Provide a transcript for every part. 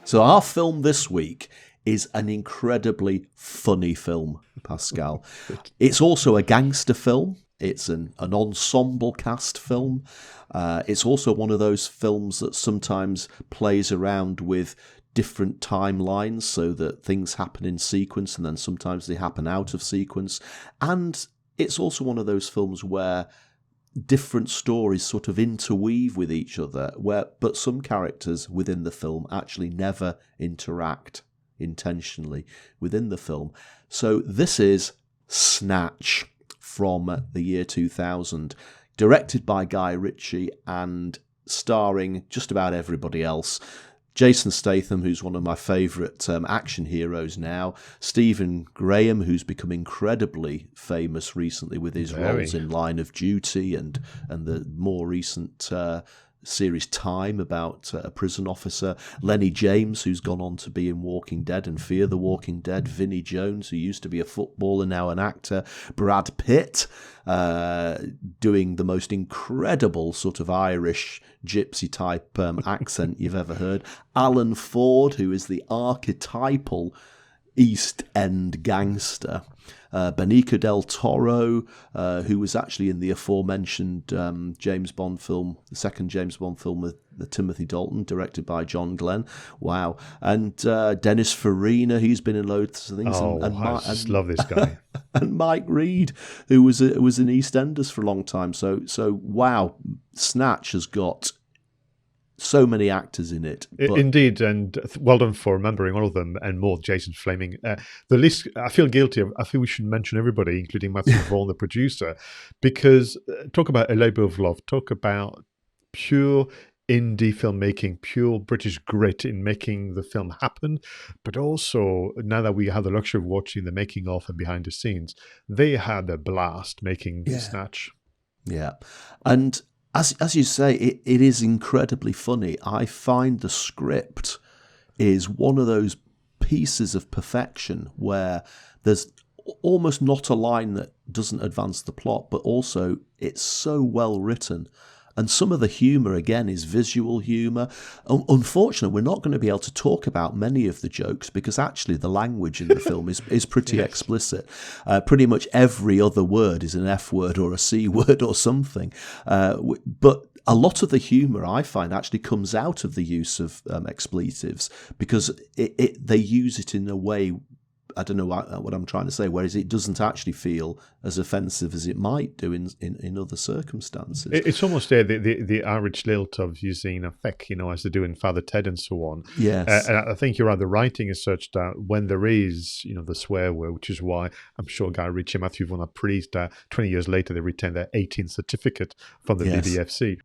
So our film this week is an incredibly funny film, Pascal. It's also a gangster film. It's an ensemble cast film. It's also one of those films that sometimes plays around with different timelines so that things happen in sequence and then sometimes they happen out of sequence. And it's also one of those films where different stories sort of interweave with each other, but some characters within the film actually never interact intentionally within the film. So this is Snatch from the year 2000, directed by Guy Ritchie and starring just about everybody else. Jason Statham, who's one of my favourite action heroes now. Stephen Graham, who's become incredibly famous recently with his roles in Line of Duty and the more recent series Time about a prison officer. Lenny James, who's gone on to be in Walking Dead and Fear the Walking Dead. Vinnie Jones, who used to be a footballer, now an actor. Brad Pitt, doing the most incredible sort of Irish gypsy type accent you've ever heard. Alan Ford, who is the archetypal East End gangster. Benicio del Toro, who was actually in the aforementioned James Bond film, the second James Bond film with Timothy Dalton, directed by John Glenn. Wow. And Dennis Farina, he's been in loads of things. I just love this guy. And Mike Reed, who was in EastEnders for a long time. So wow, Snatch has got so many actors in it. Indeed, and well done for remembering all of them and more. Jason's flaming. The list, I feel guilty of. I feel we should mention everybody, including Matthew Vaughn, the producer, because talk about a labour of love, talk about pure indie filmmaking, pure British grit in making the film happen, but also now that we have the luxury of watching the making of and behind the scenes, they had a blast making Snatch. Yeah, and as you say, it is incredibly funny. I find the script is one of those pieces of perfection where there's almost not a line that doesn't advance the plot, but also it's so well written. And some of the humour, again, is visual humour. Unfortunately, we're not going to be able to talk about many of the jokes because actually the language in the film is pretty explicit. Pretty much every other word is an F word or a C word or something. But a lot of the humour, I find, actually comes out of the use of expletives because they use it in a way, I don't know what I'm trying to say, whereas it doesn't actually feel as offensive as it might do in other circumstances. It's almost there, the Irish lilt of using a feck, as they do in Father Ted and so on. Yes. And I think you're right, the writing is such that when there is, the swear word, which is why I'm sure Guy Ritchie and Matthew Vaughn are pleased that 20 years later they retained their 18th certificate from the BBFC.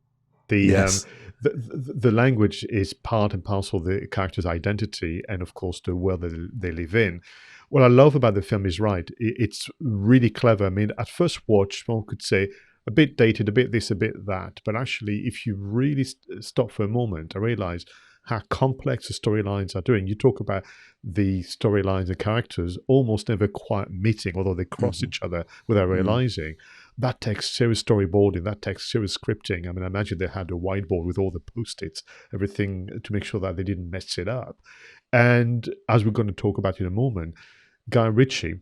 The language is part and parcel of the character's identity and, of course, the world that they live in. What I love about the film is it's really clever. I mean, at first watch, one could say a bit dated, a bit this, a bit that. But actually, if you really stop for a moment, I realize how complex the storylines are doing. You talk about the storylines and characters almost never quite meeting, although they cross each other without realizing. That takes serious storyboarding, that takes serious scripting. I mean, I imagine they had a whiteboard with all the Post-its, everything to make sure that they didn't mess it up. And as we're going to talk about in a moment, Guy Ritchie,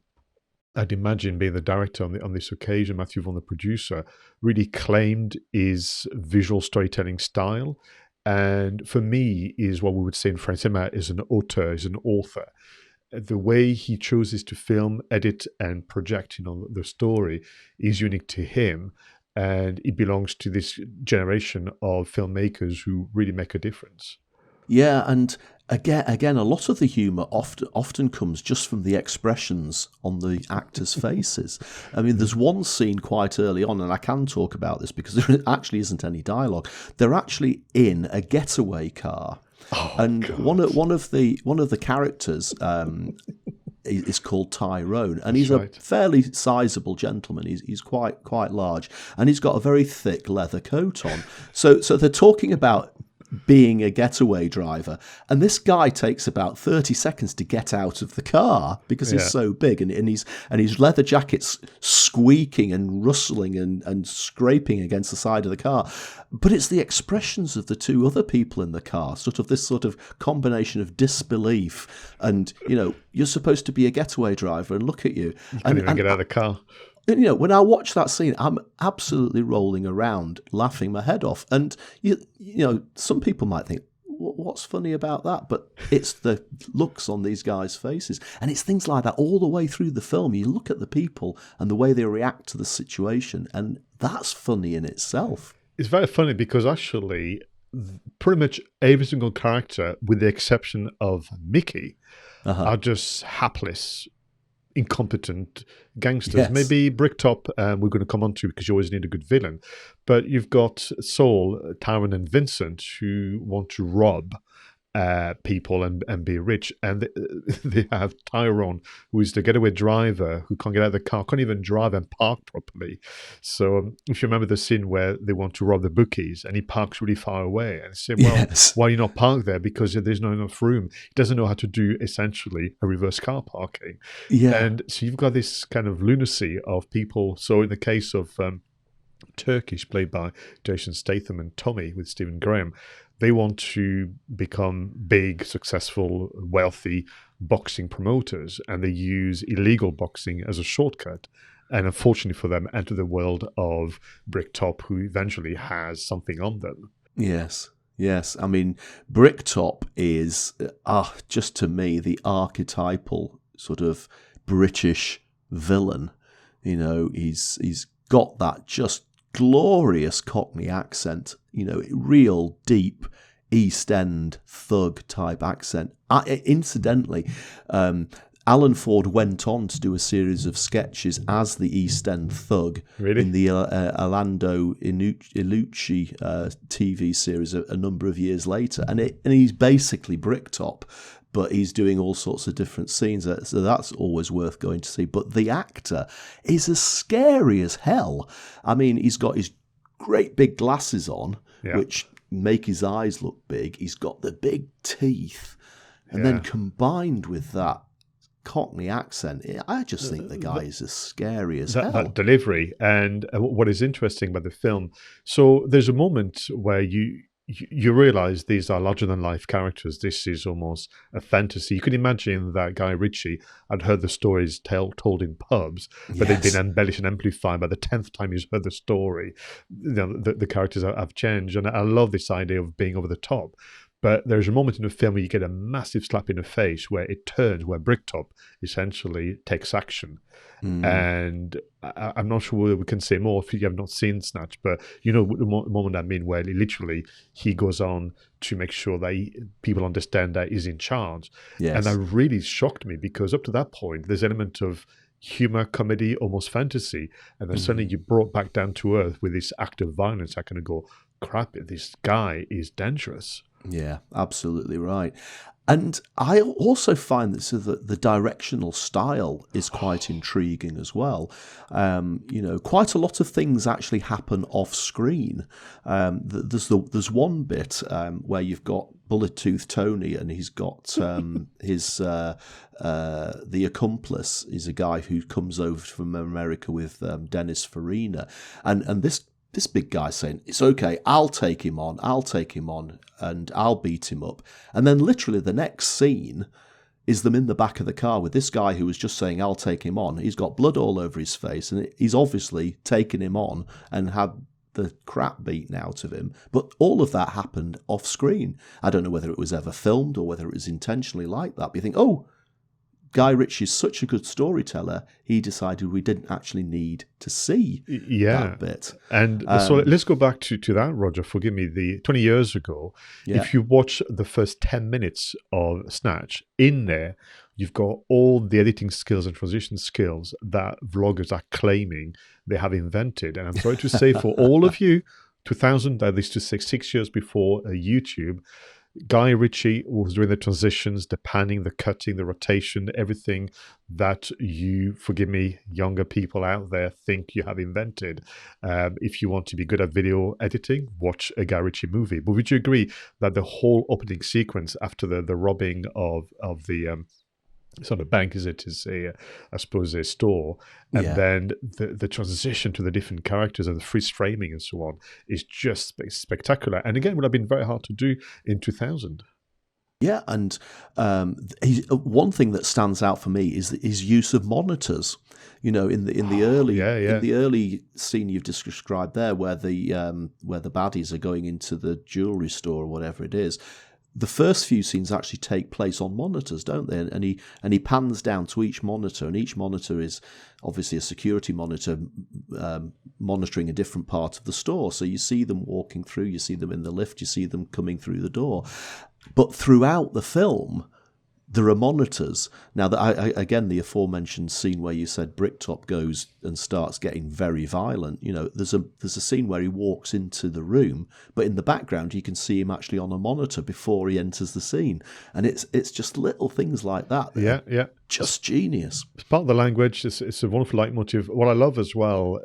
I'd imagine being the director on this occasion, Matthew Vaughn, the producer, really claimed his visual storytelling style. And for me, is what we would say in French cinema is an auteur, is an author. The way he chooses to film, edit, and project the story is unique to him. And it belongs to this generation of filmmakers who really make a difference. Yeah, and again, a lot of the humour often comes just from the expressions on the actors' faces. I mean, there's one scene quite early on, and I can talk about this because there actually isn't any dialogue. They're actually in a getaway car, and one of the characters is called Tyrone, and he's a fairly sizable gentleman. He's quite large, and he's got a very thick leather coat on. So they're talking about being a getaway driver. And this guy takes about 30 seconds to get out of the car because he's so big, and his leather jacket's squeaking and rustling and scraping against the side of the car. But it's the expressions of the two other people in the car, this sort of combination of disbelief and, you're supposed to be a getaway driver and look at you. You can't even get out of the car. And, when I watch that scene, I'm absolutely rolling around, laughing my head off. And, some people might think, what's funny about that? But it's the looks on these guys' faces. And it's things like that all the way through the film. You look at the people and the way they react to the situation, and that's funny in itself. It's very funny because actually pretty much every single character, with the exception of Mickey, are just hapless, incompetent gangsters. Yes. Maybe Bricktop, we're going to come on to because you always need a good villain. But you've got Saul, Tyrone, and Vincent who want to rob people and be rich. And they have Tyrone, who is the getaway driver who can't get out of the car, can't even drive and park properly. So if you remember the scene where they want to rob the bookies and he parks really far away, and they say, well, why are you not parked there? Because there's not enough room. He doesn't know how to do essentially a reverse car parking. And so you've got this kind of lunacy of people. So in the case of Turkish, played by Jason Statham, and Tommy with Stephen Graham, they want to become big, successful, wealthy boxing promoters, and they use illegal boxing as a shortcut. And unfortunately for them, enter the world of Bricktop, who eventually has something on them. Yes. I mean, Bricktop is, just to me, the archetypal sort of British villain. He's got that just glorious Cockney accent, real deep East End thug type accent. Incidentally, Alan Ford went on to do a series of sketches as the East End thug in the Orlando Iannucci TV series a number of years later, and he's basically Bricktop, but he's doing all sorts of different scenes, so that's always worth going to see. But the actor is as scary as hell. I mean, he's got his great big glasses on, which make his eyes look big. He's got the big teeth, and then combined with that Cockney accent, I just think the guy is as scary as hell. That delivery, and what is interesting about the film, so there's a moment where you realize these are larger-than-life characters. This is almost a fantasy. You can imagine that Guy Ritchie had heard the stories told in pubs, but they've been embellished and amplified. By the 10th time he's heard the story, the characters have changed. And I love this idea of being over the top. But there's a moment in the film where you get a massive slap in the face where it turns, where Bricktop essentially takes action. And I'm not sure whether we can say more if you have not seen Snatch, but the moment I mean, where he goes on to make sure that people understand that he's in charge. And that really shocked me, because up to that point, there's an element of humor, comedy, almost fantasy. And then suddenly you brought back down to earth with this act of violence. I kind of go, crap, this guy is dangerous. Yeah, absolutely right. And I also find that the directional style is quite intriguing as well. Quite a lot of things actually happen off screen. There's one bit where you've got Bullet Tooth Tony, and he's got the accomplice is a guy who comes over from America with Dennis Farina, and this big guy saying, it's okay, I'll take him on, and I'll beat him up. And then literally the next scene is them in the back of the car with this guy who was just saying, I'll take him on. He's got blood all over his face, and he's obviously taken him on and had the crap beaten out of him. But all of that happened off screen. I don't know whether it was ever filmed or whether it was intentionally like that. But you think, Guy Ritchie's such a good storyteller, he decided we didn't actually need to see that bit. And so let's go back to that, Roger. Forgive me, 20 years ago, if you watch the first 10 minutes of Snatch, in there, you've got all the editing skills and transition skills that vloggers are claiming they have invented. And I'm sorry to say, for all of you, 2000, at least to 6 years before YouTube, Guy Ritchie was doing the transitions, the panning, the cutting, the rotation, everything that you, forgive me, younger people out there think you have invented. If you want to be good at video editing, watch a Guy Ritchie movie. But would you agree that the whole opening sequence after the robbing of the sort of bank as it is I suppose a store, and then the transition to the different characters and the freeze framing and so on is just spectacular, and again would have been very hard to do in 2000. Yeah, and one thing that stands out for me is his use of monitors. In the early scene you've described there, where the baddies are going into the jewelry store or whatever it is. The first few scenes actually take place on monitors, don't they? And he pans down to each monitor, and each monitor is obviously a security monitor monitoring a different part of the store. So you see them walking through, you see them in the lift, you see them coming through the door. But throughout the film, there are monitors. Now, again, the aforementioned scene where you said Bricktop goes and starts getting very violent. There's a scene where he walks into the room, but in the background you can see him actually on a monitor before he enters the scene, and it's just little things like that. Yeah, just genius. It's part of the language. It's a wonderful leitmotif. What I love as well,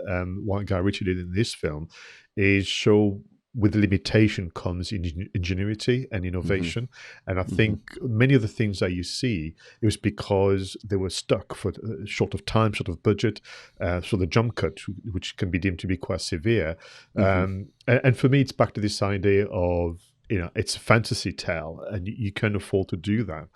what Guy Ritchie did in this film, is show with limitation comes ingenuity and innovation. And I think many of the things that you see, it was because they were stuck for short of time, short of budget. So the jump cut, which can be deemed to be quite severe. And for me, it's back to this idea of, it's a fantasy tale and you can afford to do that.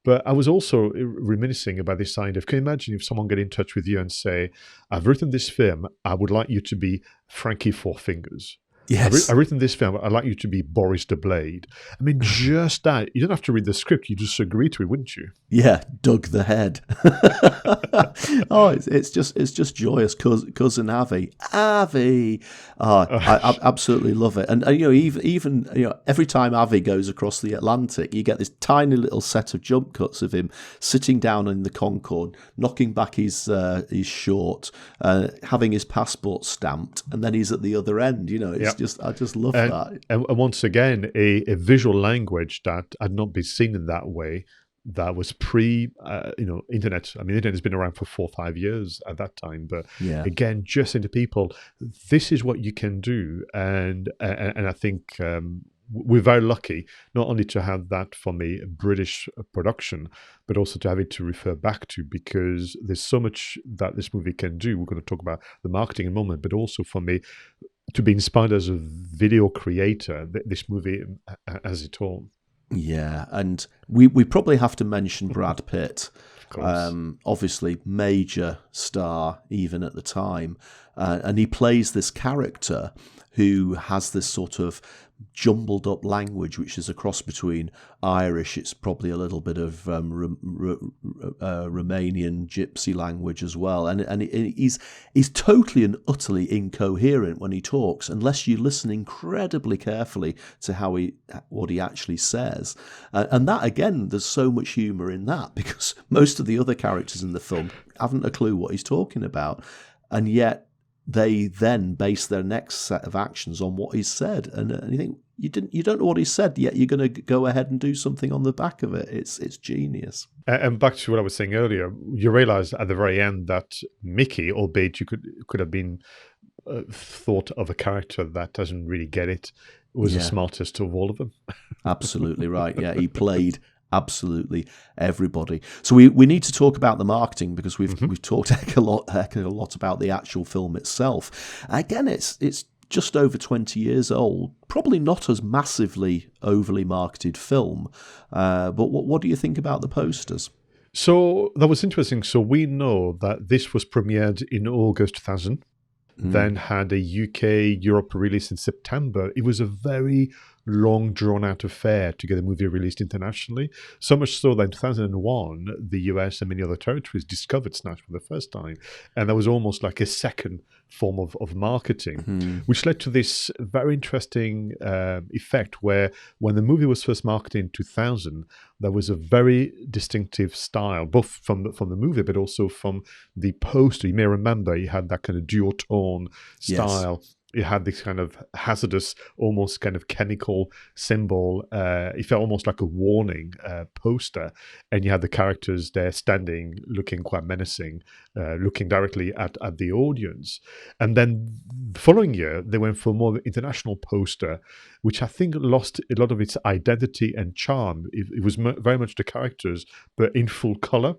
But I was also reminiscing about this idea of, can you imagine if someone get in touch with you and say, I've written this film, I would like you to be Frankie Four Fingers. Yes. I've written this film, I'd like you to be Boris the Blade. I mean, just that. You don't have to read the script, you just agree to it, wouldn't you? Yeah, Doug the Head. It's just joyous. Cousin Avi. I absolutely love it. And even every time Avi goes across the Atlantic, you get this tiny little set of jump cuts of him sitting down in the Concorde, knocking back his short, having his passport stamped, and then he's at the other end. I just love that. And once again, a visual language that had not been seen in that way. That was internet. I mean, internet has been around for 4 or 5 years at that time, but again, just into people, this is what you can do, and I think we're very lucky not only to have that from a British production, but also to have it to refer back to, because there's so much that this movie can do. We're going to talk about the marketing in a moment, but also for me to be inspired as a video creator, this movie has it all. Yeah, and we probably have to mention Brad Pitt. Of course. Obviously, major star even at the time. And he plays this character who has this sort of jumbled up language, which is a cross between Irish, it's probably a little bit of Romanian gypsy language as well, and he's totally and utterly incoherent when he talks, unless you listen incredibly carefully to what he actually says, and that again, there's so much humour in that, because most of the other characters in the film haven't a clue what he's talking about, and yet they then base their next set of actions on what he's said, and you think you don't know what he said, yet you're going to go ahead and do something on the back of it. It's genius. And back to what I was saying earlier, you realise at the very end that Mickey, albeit you could have been thought of a character that doesn't really get it, was the smartest of all of them. Absolutely right. Yeah, he played absolutely everybody. So we need to talk about the marketing, because we've talked heck a lot about the actual film itself. Again, it's just over 20 years old, probably not as massively overly marketed film. But what do you think about the posters? So that was interesting. So we know that this was premiered in August 2000, then had a UK Europe release in September. It was a very long drawn-out affair to get a movie released internationally, so much so that in 2001 the US and many other territories discovered Snatch for the first time, and that was almost like a second form of marketing, which led to this very interesting effect where when the movie was first marketed in 2000, there was a very distinctive style, both from the movie but also from the poster. You may remember you had that kind of duotone style. it had this kind of hazardous, almost kind of chemical symbol. It felt almost like a warning poster. And you had the characters there standing, looking quite menacing, looking directly at the audience. And then the following year, they went for more of an international poster, which I think lost a lot of its identity and charm. It was very much the characters, but in full color.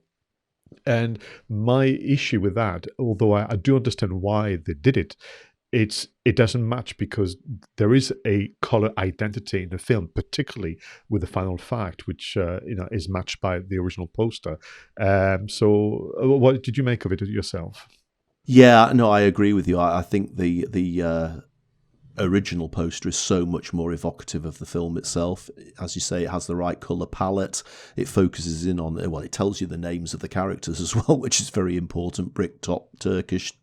And my issue with that, although I do understand why they did it, it doesn't match because there is a color identity in the film, particularly with the final fact, which is matched by the original poster. So, what did you make of it yourself? Yeah, no, I agree with you. I think the original poster is so much more evocative of the film itself. As you say, it has the right colour palette. It focuses in on, well, it tells you the names of the characters as well, which is very important. Bricktop, Turkish,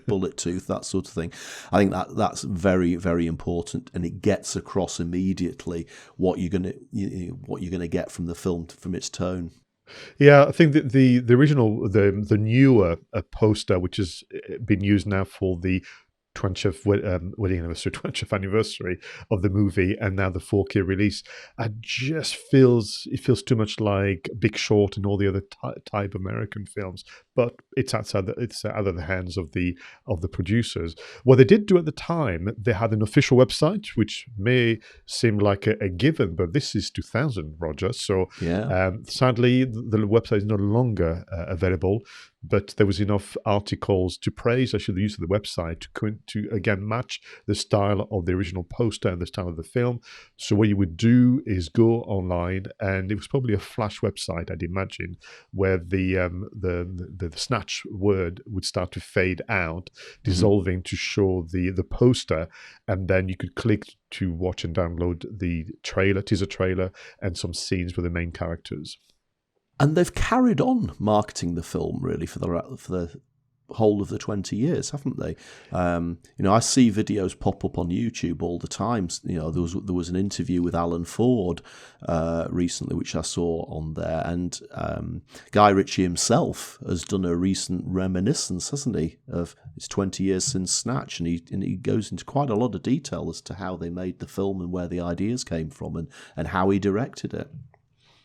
Bullet Tooth, that sort of thing. I think that's very, very important, and it gets across immediately what you're gonna get from the film, from its tone. Yeah, I think that the original, the newer poster, which has been used now for the 20th wedding anniversary, 20th anniversary of the movie, and now the 4K release, it feels too much like Big Short and all the other type American films. But it's out of the hands of the producers. What they did do at the time, they had an official website, which may seem like a given, but this is 2000, Roger. So Yeah. sadly, the website is no longer available. But there was enough articles to praise actually the use of the website to again match the style of the original poster and the style of the film. So what you would do is go online, and it was probably a Flash website, I'd imagine, where the Snatch word would start to fade out, dissolving to show the poster, and then you could click to watch and download the teaser trailer, and some scenes with the main characters. And they've carried on marketing the film really for the whole of the 20 years, haven't they? I see videos pop up on YouTube all the time. There was an interview with Alan Ford recently, which I saw on there, and Guy Ritchie himself has done a recent reminiscence, hasn't he, of it's 20 years since Snatch, and he goes into quite a lot of detail as to how they made the film and where the ideas came from and how he directed it.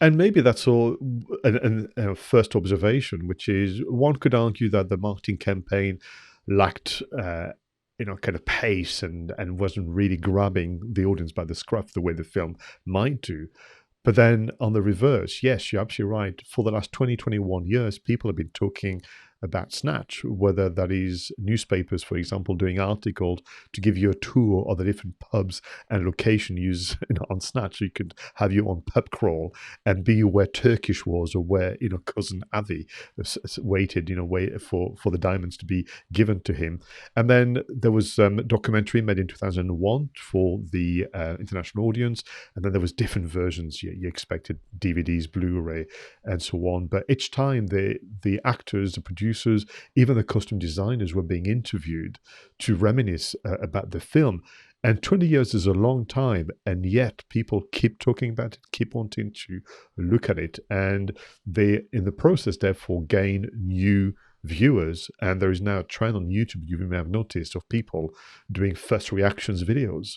And maybe that's all a first observation, which is one could argue that the marketing campaign lacked, kind of pace and wasn't really grabbing the audience by the scruff the way the film might do. But then on the reverse, yes, you're absolutely right. For the last 21 years, people have been talking about Snatch, whether that is newspapers, for example, doing articles to give you a tour of the different pubs and location used on Snatch. So you could have your own pub crawl and be where Turkish was, or where cousin Avi waited, wait for the diamonds to be given to him. And then there was a documentary made in 2001 for the international audience, and then there was different versions. You expected DVDs, Blu-ray, and so on. But each time the actors, the producers, even the costume designers were being interviewed to reminisce about the film. And 20 years is a long time, and yet people keep talking about it, keep wanting to look at it, and they, in the process, therefore, gain new viewers. And there is now a trend on YouTube, you may have noticed, of people doing first reactions videos.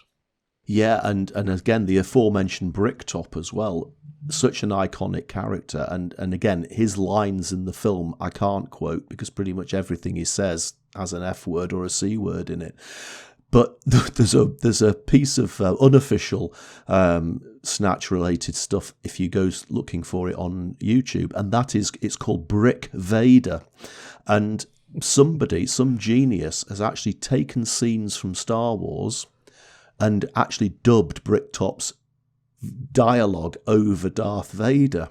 Yeah, and again, the aforementioned Bricktop as well. Such an iconic character. And again, his lines in the film, I can't quote because pretty much everything he says has an F word or a C word in it. But there's a piece of unofficial Snatch-related stuff if you go looking for it on YouTube, and it's called Brick Vader. And some genius has actually taken scenes from Star Wars and actually dubbed Bricktop's dialogue over Darth Vader.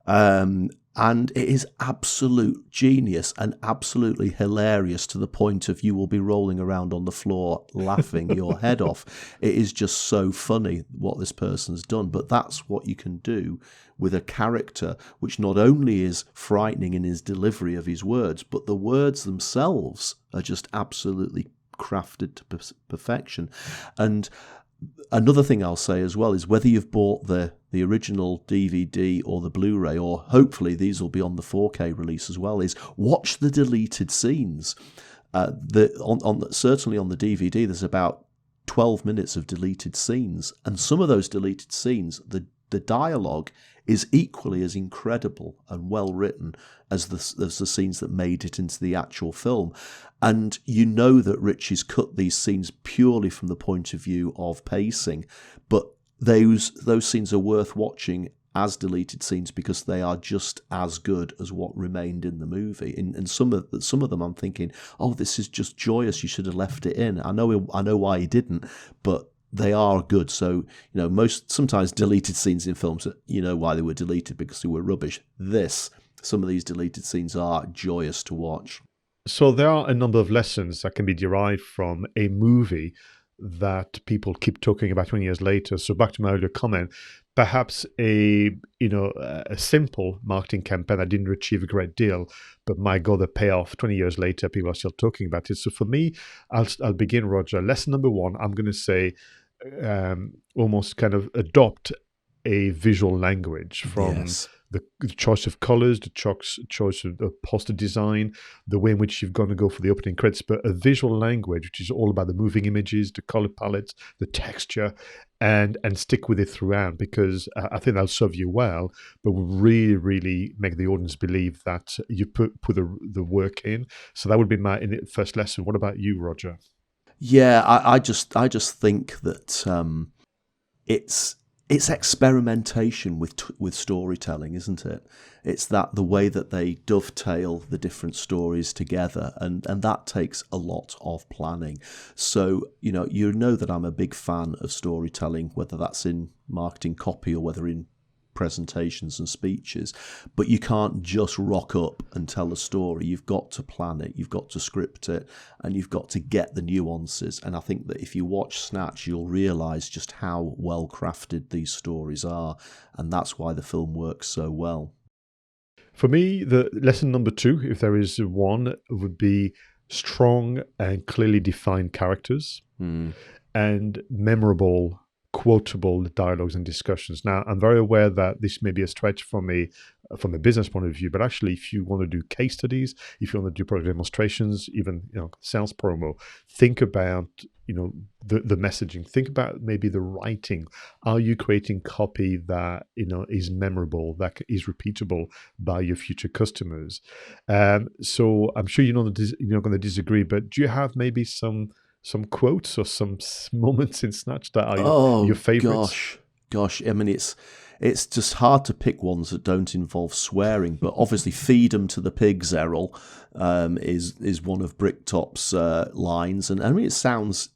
And it is absolute genius and absolutely hilarious, to the point of you will be rolling around on the floor laughing your head off. It is just so funny what this person's done. But that's what you can do with a character which not only is frightening in his delivery of his words, but the words themselves are just absolutely crafted to perfection. And another thing I'll say as well is, whether you've bought the original DVD or the Blu-ray, or hopefully these will be on the 4K release as well, is watch the deleted scenes. Certainly on the DVD, there's about 12 minutes of deleted scenes, and some of those deleted scenes, the dialogue is equally as incredible and well written as the scenes that made it into the actual film. And you know that Ritchie's cut these scenes purely from the point of view of pacing, but those scenes are worth watching as deleted scenes because they are just as good as what remained in the movie. And some of them I'm thinking, oh, this is just joyous, you should have left it in. I know why he didn't, but they are good. So, sometimes deleted scenes in films, you know why they were deleted, because they were rubbish. Some of these deleted scenes are joyous to watch. So there are a number of lessons that can be derived from a movie that people keep talking about 20 years later. So back to my earlier comment, perhaps a simple marketing campaign that didn't achieve a great deal, but my God, the payoff 20 years later, people are still talking about it. So for me, I'll begin, Roger. Lesson number one, I'm going to say almost kind of adopt a visual language from the choice of colors, the choice of the poster design, the way in which you're going to go for the opening credits, but a visual language which is all about the moving images, the color palettes, the texture, and stick with it throughout, because I think that'll serve you well, but will really, really make the audience believe that you put the work in. So that would be my first lesson. What about you, Roger? Yeah, I just think that it's experimentation with storytelling, isn't it? It's that the way that they dovetail the different stories together, and that takes a lot of planning. So, you know that I'm a big fan of storytelling, whether that's in marketing copy or whether in presentations and speeches, but you can't just rock up and tell a story. You've got to plan it, you've got to script it, and you've got to get the nuances. And I think that if you watch Snatch, you'll realise just how well crafted these stories are, and that's why the film works so well. For me, the lesson number two, if there is one, would be strong and clearly defined characters and memorable, quotable dialogues and discussions. Now, I'm very aware that this may be a stretch from a business point of view, but actually, if you want to do case studies, if you want to do product demonstrations, even sales promo, think about the messaging. Think about maybe the writing. Are you creating copy that is memorable, that is repeatable by your future customers? So I'm sure you're not going to disagree, but do you have maybe some quotes or some moments in Snatch that are your favorites? Gosh. I mean, it's just hard to pick ones that don't involve swearing, but obviously "Feed 'em to the pigs, Errol," is one of Bricktop's lines, and I mean it sounds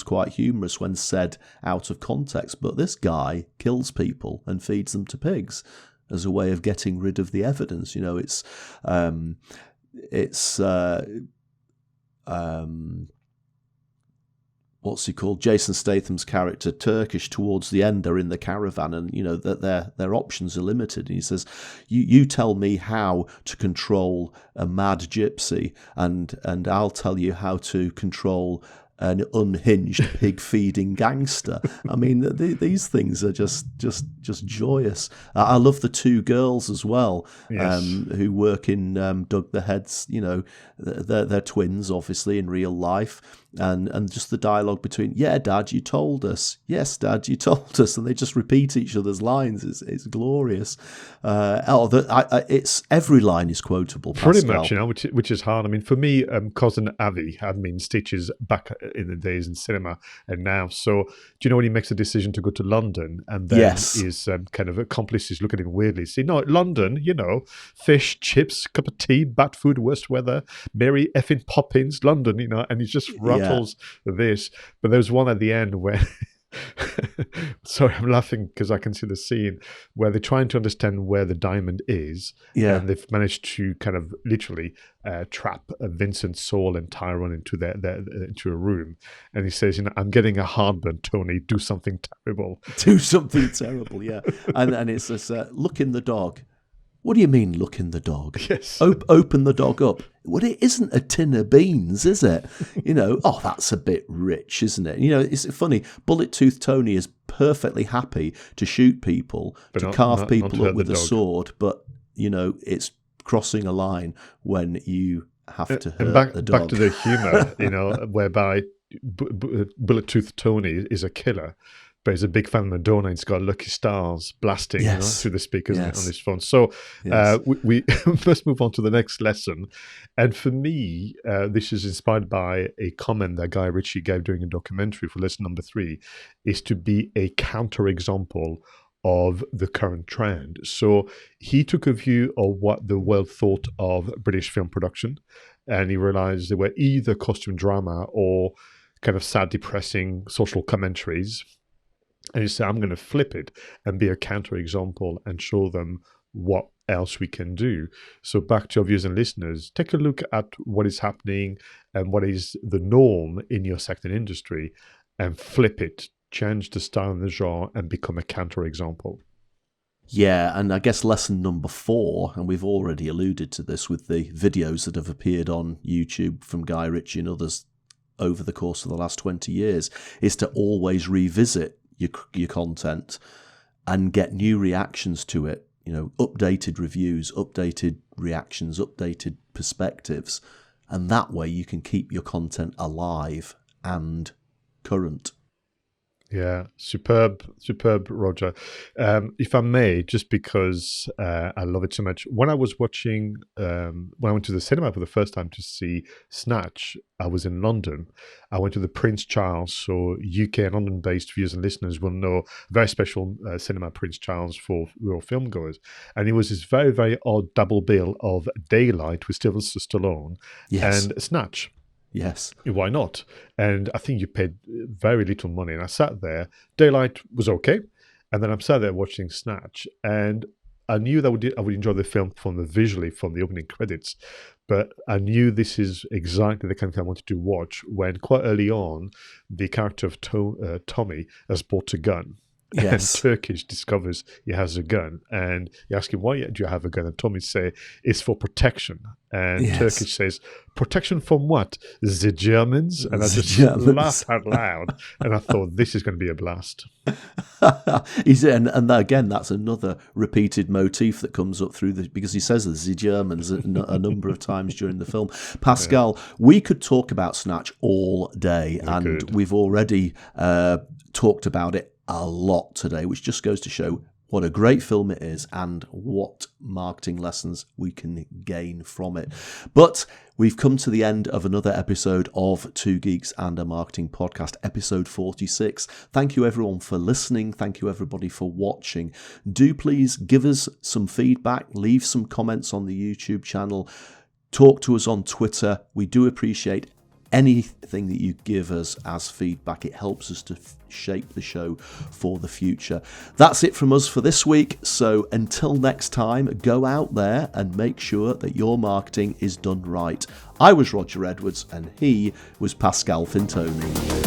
quite humorous when said out of context, but this guy kills people and feeds them to pigs as a way of getting rid of the evidence. What's he called? Jason Statham's character, Turkish, towards the end, they're in the caravan, and that their options are limited. And he says, "You tell me how to control a mad gypsy, and I'll tell you how to control an unhinged pig-feeding gangster." I mean, these things are just joyous. I love the two girls as well, who work in Doug the Head's. They're twins, obviously, in real life, and just the dialogue between, "Yeah, Dad, you told us. Yes, Dad, you told us," and they just repeat each other's lines. It's glorious. It's every line is quotable, Pascal. Pretty much, which is hard. I mean, for me, cousin Avi had been Stitches back in the days in cinema and now. So do you know when he makes a decision to go to London, and then his kind of accomplices look at him weirdly, say, "No, London, fish, chips, cup of tea, bad food, worst weather, Mary effing Poppins, London," and he just rattles this. But there's one at the end where sorry, I'm laughing because I can see the scene where they're trying to understand where the diamond is, and they've managed to kind of literally trap Vincent, Saul, and Tyrone into a room, and he says, "I'm getting a heartburn, Tony. Do something terrible." Do something terrible, yeah. And it's this look in the dog. What do you mean, look in the dog? Yes. Open the dog up. Well, it isn't a tin of beans, is it? Oh, that's a bit rich, isn't it? It's funny. Bullet-toothed Tony is perfectly happy to shoot people, to carve people up with a sword, but, it's crossing a line when you have to hurt And back the dog. back to the humor, whereby Bullet-Tooth Tony is a killer, but he's a big fan of Madonna. He's got Lucky Stars blasting through the speakers on his phone. So we must move on to the next lesson. And for me, this is inspired by a comment that Guy Ritchie gave during a documentary for lesson number 3, is to be a counterexample of the current trend. So he took a view of what the world thought of British film production, and he realized they were either costume drama or kind of sad, depressing social commentaries. And he said, I'm going to flip it and be a counterexample and show them what else we can do. So back to your viewers and listeners, take a look at what is happening and what is the norm in your sector industry and flip it, change the style and the genre and become a counterexample. Yeah, and I guess lesson number 4, and we've already alluded to this with the videos that have appeared on YouTube from Guy Ritchie and others over the course of the last 20 years, is to always revisit your content and get new reactions to it, updated reviews, updated reactions, updated perspectives, and that way you can keep your content alive and current. Yeah, superb, Roger. If I may, just because I love it so much, when I was watching, when I went to the cinema for the first time to see Snatch, I was in London. I went to the Prince Charles, so UK and London-based viewers and listeners will know, very special cinema, Prince Charles, for real film goers. And it was this very, very odd double bill of Daylight with Sylvester Stallone and Snatch. Yes. Why not? And I think you paid very little money. And I sat there. Daylight was okay. And then I'm sat there watching Snatch. And I knew that I would enjoy the film visually from the opening credits. But I knew this is exactly the kind of thing I wanted to watch when quite early on, the character of Tommy has bought a gun. Yes. And Turkish discovers he has a gun, and you ask him, why do you have a gun? And Tommy say, it's for protection. And Turkish says, protection from what? The Germans? And I just laughed out loud, and I thought, this is going to be a blast. And again, that's another repeated motif that comes up through because he says the Germans a number of times during the film. Pascal, we could talk about Snatch all day, we've already talked about it a lot today, which just goes to show what a great film it is and what marketing lessons we can gain from it. But we've come to the end of another episode of Two Geeks and a Marketing Podcast, episode 46. Thank you everyone for listening. Thank you everybody for watching. Do please give us some feedback, leave some comments on the YouTube channel, talk to us on Twitter. We do appreciate anything that you give us as feedback. It helps us to shape the show for the future. That's it from us for this week. So until next time, go out there and make sure that your marketing is done right. I was Roger Edwards and he was Pascal Fintoni.